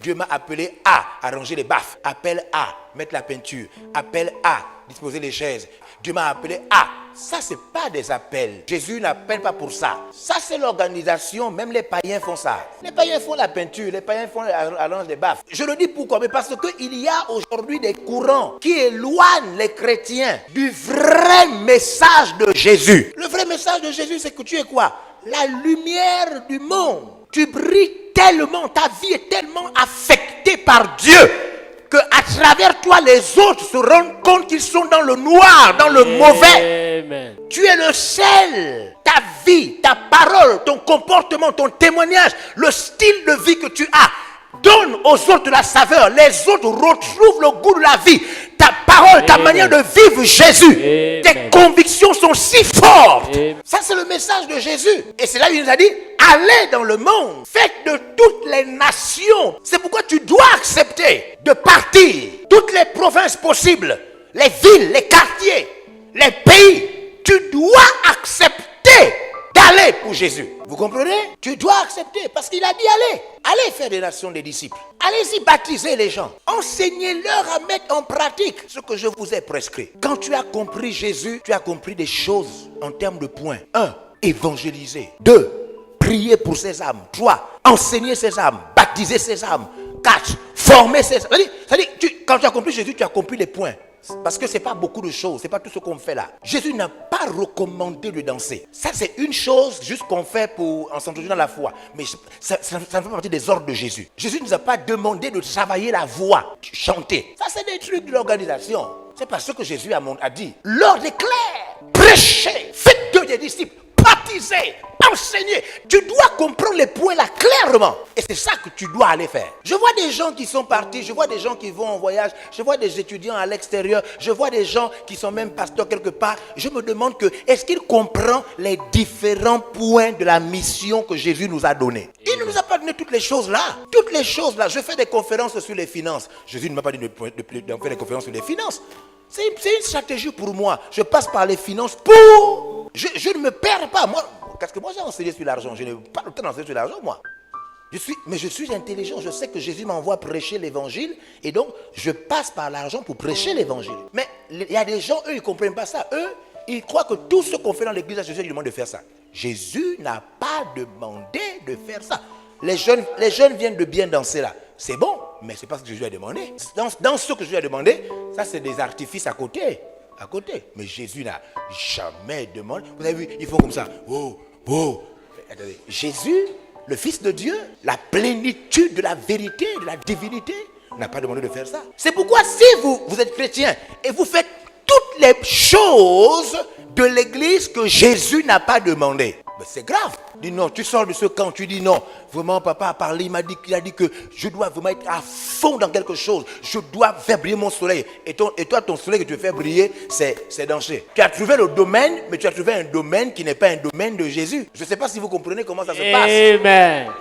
Dieu m'a appelé à arranger les baffes. Appelle à mettre la peinture. Appelle à disposer les chaises. Dieu m'a appelé à. Ça, c'est pas des appels. Jésus n'appelle pas pour ça. Ça, c'est l'organisation. Même les païens font ça. Les païens font la peinture. Les païens font arrangent les baffes. Je le dis pourquoi? Mais parce qu'il y a aujourd'hui des courants qui éloignent les chrétiens du vrai message de Jésus. Le vrai message de Jésus, c'est que tu es quoi? La lumière du monde. Tu brilles tellement, ta vie est tellement affectée par Dieu que à travers toi, les autres se rendent compte qu'ils sont dans le noir, dans le mauvais. Amen. Tu es le seul. Ta vie, ta parole, ton comportement, ton témoignage, le style de vie que tu as donne aux autres de la saveur. Les autres retrouvent le goût de la vie. Ta parole, ta manière de vivre Jésus. Tes convictions sont si fortes. Ça, c'est le message de Jésus. Et c'est là qu'il nous a dit, allez dans le monde. Faites de toutes les nations. C'est pourquoi tu dois accepter de partir. Toutes les provinces possibles. Les villes, les quartiers, les pays. Tu dois accepter d'aller pour Jésus. Vous comprenez? Tu dois accepter parce qu'il a dit allez. Allez faire des nations des disciples. Allez-y baptiser les gens. Enseignez-leur à mettre en pratique ce que je vous ai prescrit. Quand tu as compris Jésus, tu as compris des choses en termes de points. 1. Évangéliser. 2. Prier pour ces âmes. 3. Enseigner ces âmes. Baptiser ces âmes. 4. Former ces âmes. C'est-à-dire, quand tu as compris Jésus, tu as compris les points. Parce que ce n'est pas beaucoup de choses, ce n'est pas tout ce qu'on fait là. Jésus n'a pas recommandé de danser. Ça, c'est une chose juste qu'on fait pour en s'introduire dans la foi. Mais ça ne fait pas partie des ordres de Jésus. Jésus ne nous a pas demandé de travailler la voix, chanter. Ça, c'est des trucs de l'organisation. C'est pas ce que Jésus a dit. L'ordre est clair. Prêchez, faites des disciples, baptisez, enseignez. Tu dois comprendre les points là clairement. Et c'est ça que tu dois aller faire. Je vois des gens qui sont partis, je vois des gens qui vont en voyage, je vois des étudiants à l'extérieur, je vois des gens qui sont même pasteurs quelque part. Je me demande que, est-ce qu'il comprend les différents points de la mission que Jésus nous a donnée? Il ne nous a pas donné toutes les choses là. Toutes les choses là. Je fais des conférences sur les finances. Jésus ne m'a pas dit de faire des conférences sur les finances. C'est une stratégie pour moi. Je passe par les finances pour... Je ne me perds pas. Moi, parce que moi j'ai enseigné sur l'argent. Je n'ai pas le temps d'enseigner sur l'argent, moi. Mais je suis intelligent. Je sais que Jésus m'envoie prêcher l'évangile. Et donc, je passe par l'argent pour prêcher l'évangile. Mais il y a des gens, eux, ils ne comprennent pas ça. Eux, ils croient que tout ce qu'on fait dans l'église, Jésus lui demande de faire ça. Jésus n'a pas demandé de faire ça. Les jeunes viennent de bien danser là. C'est bon, mais ce n'est pas ce que Jésus a demandé. Dans ce que Jésus a demandé, ça c'est des artifices à côté. Mais Jésus n'a jamais demandé. Vous avez vu, ils font comme ça. Oh, oh. Attendez. Jésus, le Fils de Dieu, la plénitude de la vérité, de la divinité, n'a pas demandé de faire ça. C'est pourquoi si vous êtes chrétien et vous faites toutes les choses de l'église que Jésus n'a pas demandé, ben c'est grave. Dis non, tu sors de ce camp, tu dis non. Vraiment, papa a parlé, il a dit que je dois vraiment être à fond dans quelque chose. Je dois faire briller mon soleil. Et toi, ton soleil que tu veux faire briller, c'est danser. Tu as trouvé le domaine, mais tu as trouvé un domaine qui n'est pas un domaine de Jésus. Je ne sais pas si vous comprenez comment ça se passe. Amen.